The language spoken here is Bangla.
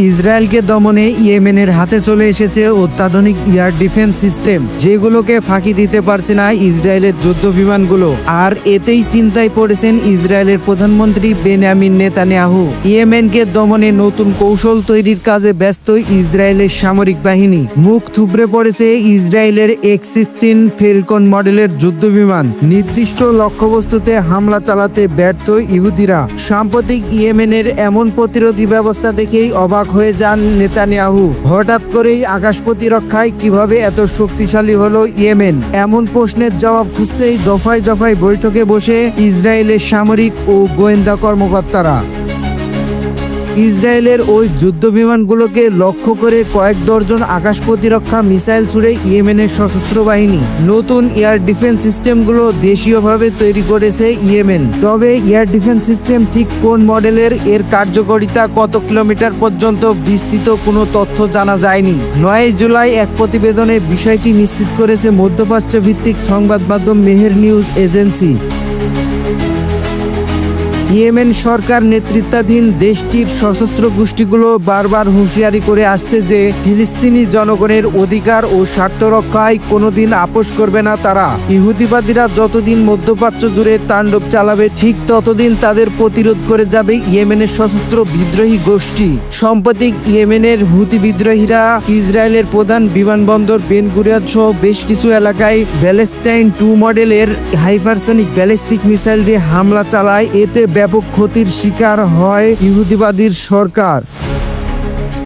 ইসরায়েলকে দমনে ইয়েমেনের হাতে চলে এসেছে অত্যাধুনিক এয়ার ডিফেন্স সিস্টেম, যেগুলোকে ফাঁকি দিতে পারছে না ইসরায়েলের যুদ্ধ বিমানগুলো। আর এতেই চিন্তায় পড়েছেন ইসরায়েলের প্রধানমন্ত্রী বেনিয়ামিন নেতানিয়াহু। ইয়েমেনকে দমনে নতুন কৌশল তৈরির কাজে ব্যস্ত ইসরায়েলের সামরিক বাহিনী। মুখ থুবড়ে পড়েছে ইসরায়েলের X-16 ফেলকন মডেলের যুদ্ধ বিমান। নির্দিষ্ট লক্ষ্যবস্তুতে হামলা চালাতে ব্যর্থ ইহুদিরা। সাম্প্রতিক ইয়েমেনের এমন প্রতিরোধী ব্যবস্থা দেখেই অবাক হয়ে যান নেতানিয়াহু। হঠাৎ করেই আকাশ প্রতিরক্ষায় কিভাবে এত শক্তিশালী হলো ইয়েমেন? এমন প্রশ্নের জবাব খুঁজতেই দফায় দফায় বৈঠকে বসে ইসরায়েলের সামরিক ও গোয়েন্দা কর্মকর্তারা। ইসরায়েলের ওই যুদ্ধ বিমানগুলোকে লক্ষ্য করে কয়েক ডজন আকাশ প্রতিরক্ষা মিসাইল ছুড়ে ইয়েমেনের সশস্ত্র বাহিনী। নতুন এয়ার ডিফেন্স সিস্টেমগুলো দেশীয়ভাবে তৈরি করেছে ইয়েমেন। তবে এয়ার ডিফেন্স সিস্টেম ঠিক কোন মডেলের, এর কার্যকারিতা কত কিলোমিটার পর্যন্ত বিস্তৃত কোনো তথ্য জানা যায়নি। 9 জুলাই এক প্রতিবেদনে বিষয়টি নিশ্চিত করেছে মধ্যপ্রাচ্য ভিত্তিক সংবাদ মাধ্যম মেহের নিউজ এজেন্সি। ইয়েমেন সরকার নেতৃত্বাধীন দেশটির সশস্ত্র গোষ্ঠীগুলো বারবার হুঁশিয়ারি করে আসছে যে ফিলিস্তিনি জনগণের অধিকার ও স্বার্থ রক্ষায় কোনোদিন আপোষ করবে না তারা। ইহুদিবাদীরা যতদিন মধ্যপ্রাচ্য জুড়ে তাণ্ডব চালাবে, ঠিক ততদিন তাদের প্রতিরোধ করে যাবে ইয়েমেনের সশস্ত্র বিদ্রোহী গোষ্ঠী। সম্প্রতি ইয়েমেনের হুতি বিদ্রোহীরা ইসরায়েলের প্রধান বিমানবন্দর বেন গুরিয়ন সহ বেশ কিছু এলাকায় ব্যালিস্টাইন 2 মডেলের হাইপারসনিক ব্যালিস্টিক মিসাইল দিয়ে হামলা চালায়। এতে ব্যাপক ক্ষতির শিকার হয় ইহুদিবাদীর সরকার।